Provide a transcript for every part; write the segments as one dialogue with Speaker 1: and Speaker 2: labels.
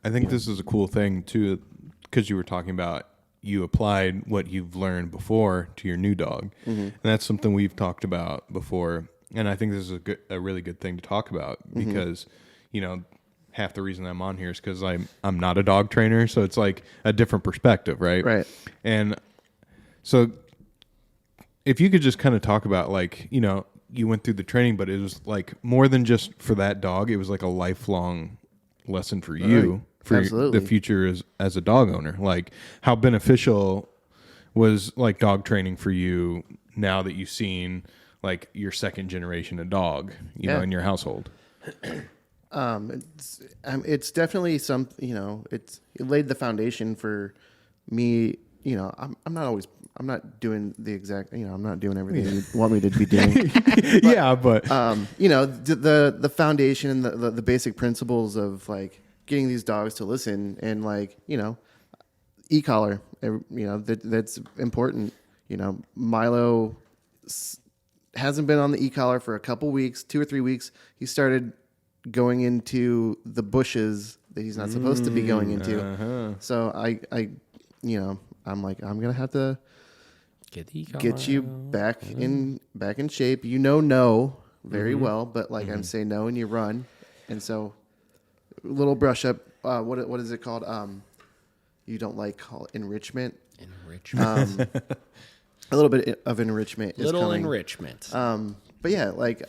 Speaker 1: I think this is a cool thing too, because you were talking about you applied what you've learned before to your new dog, and that's something we've talked about before. And I think this is a really good thing to talk about because, you know, half the reason I'm on here is because I'm not a dog trainer, so it's like a different perspective, right?
Speaker 2: Right.
Speaker 1: And so, if you could just kind of talk about, like, you know, you went through the training, but it was like more than just for that dog. It was like a lifelong lesson for you, for
Speaker 2: Absolutely.
Speaker 1: the future as a dog owner. Like, how beneficial was like dog training for you now that you've seen like your second generation of dog, you know, in your household?
Speaker 2: It's definitely some, you know, it laid the foundation for me. You know, I'm not doing the exact, you know, I'm not doing everything you want me to be doing.
Speaker 1: Yeah, but
Speaker 2: You know, the foundation and the basic principles of like getting these dogs to listen and like, you know, e-collar, you know, that's important. You know, Milo hasn't been on the e-collar for a couple weeks, 2 or 3 weeks. He started going into the bushes that he's not supposed to be going into. So I, you know, I'm like, I'm going to have to get you back in shape. You know, no very well, but like I'm saying no and you run. And so little brush up. What is it called? You don't like call it enrichment. A little bit of enrichment.
Speaker 3: Enrichment.
Speaker 2: But yeah, like,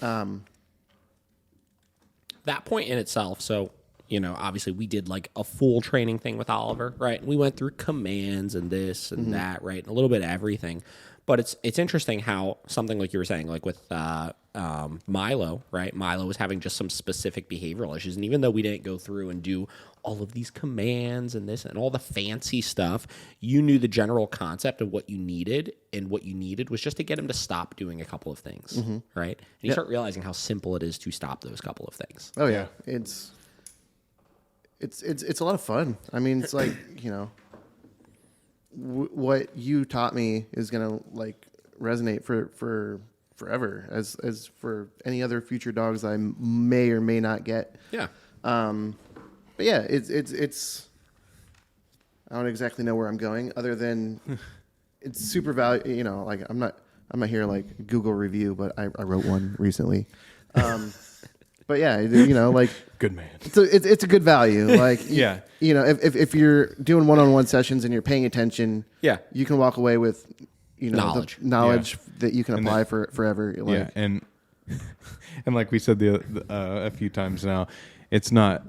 Speaker 3: that point in itself, so, you know, obviously we did like a full training thing with Oliver, right? We went through commands and this and that, right? A little bit of everything. But it's interesting how something like you were saying, like with Milo, right? Milo was having just some specific behavioral issues. And even though we didn't go through and do all of these commands and this and all the fancy stuff, you knew the general concept of what you needed. And what you needed was just to get him to stop doing a couple of things, right? And you start realizing how simple it is to stop those couple of things.
Speaker 2: oh yeah, it's a lot of fun. I mean, it's like, you know, what you taught me is gonna like resonate for forever as for any other future dogs I may or may not get.
Speaker 3: Yeah.
Speaker 2: But yeah, it's I don't exactly know where I'm going other than it's super value. You know, like I'm not here like Google review, but I wrote one recently. But yeah, you know, like
Speaker 1: good man.
Speaker 2: It's a good value. Like
Speaker 1: Yeah.
Speaker 2: you know, if you're doing one-on-one sessions and you're paying attention,
Speaker 3: Yeah.
Speaker 2: you can walk away with, you know,
Speaker 3: Knowledge.
Speaker 2: the knowledge that you can apply for forever. Like,
Speaker 1: Yeah, and like we said a few times now, it's not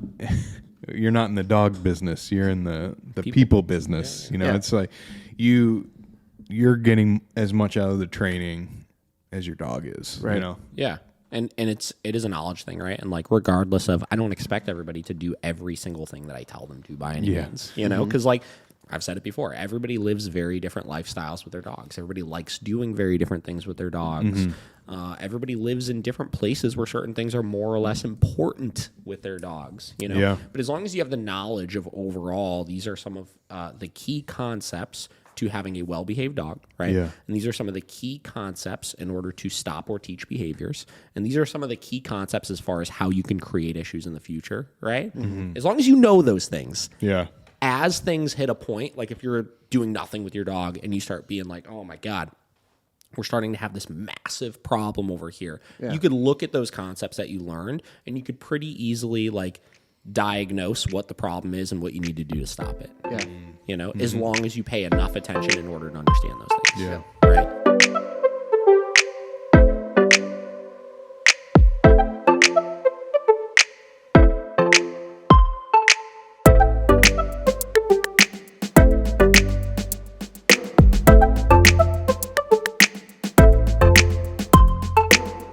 Speaker 1: you're not in the dog business. You're in the people business. You know,
Speaker 2: Yeah.
Speaker 1: it's like you're getting as much out of the training as your dog is.
Speaker 2: Right.
Speaker 1: You know.
Speaker 3: Yeah. And it is a knowledge thing, right? And like regardless of, I don't expect everybody to do every single thing that I tell them to by any means, you know, because like I've said it before, everybody lives very different lifestyles with their dogs. Everybody likes doing very different things with their dogs. Everybody lives in different places where certain things are more or less important with their dogs, you know.
Speaker 1: Yeah.
Speaker 3: But as long as you have the knowledge of overall, these are some of the key concepts to having a well-behaved dog, right?
Speaker 1: Yeah.
Speaker 3: And these are some of the key concepts in order to stop or teach behaviors. And these are some of the key concepts as far as how you can create issues in the future, right? As long as you know those things.
Speaker 1: Yeah.
Speaker 3: As things hit a point, like if you're doing nothing with your dog and you start being like, oh my God, we're starting to have this massive problem over here.
Speaker 2: Yeah.
Speaker 3: You could look at those concepts that you learned and you could pretty easily like diagnose what the problem is and what you need to do to stop it.
Speaker 2: yeah.
Speaker 3: You know, as long as you pay enough attention in order to understand those things.
Speaker 1: Yeah.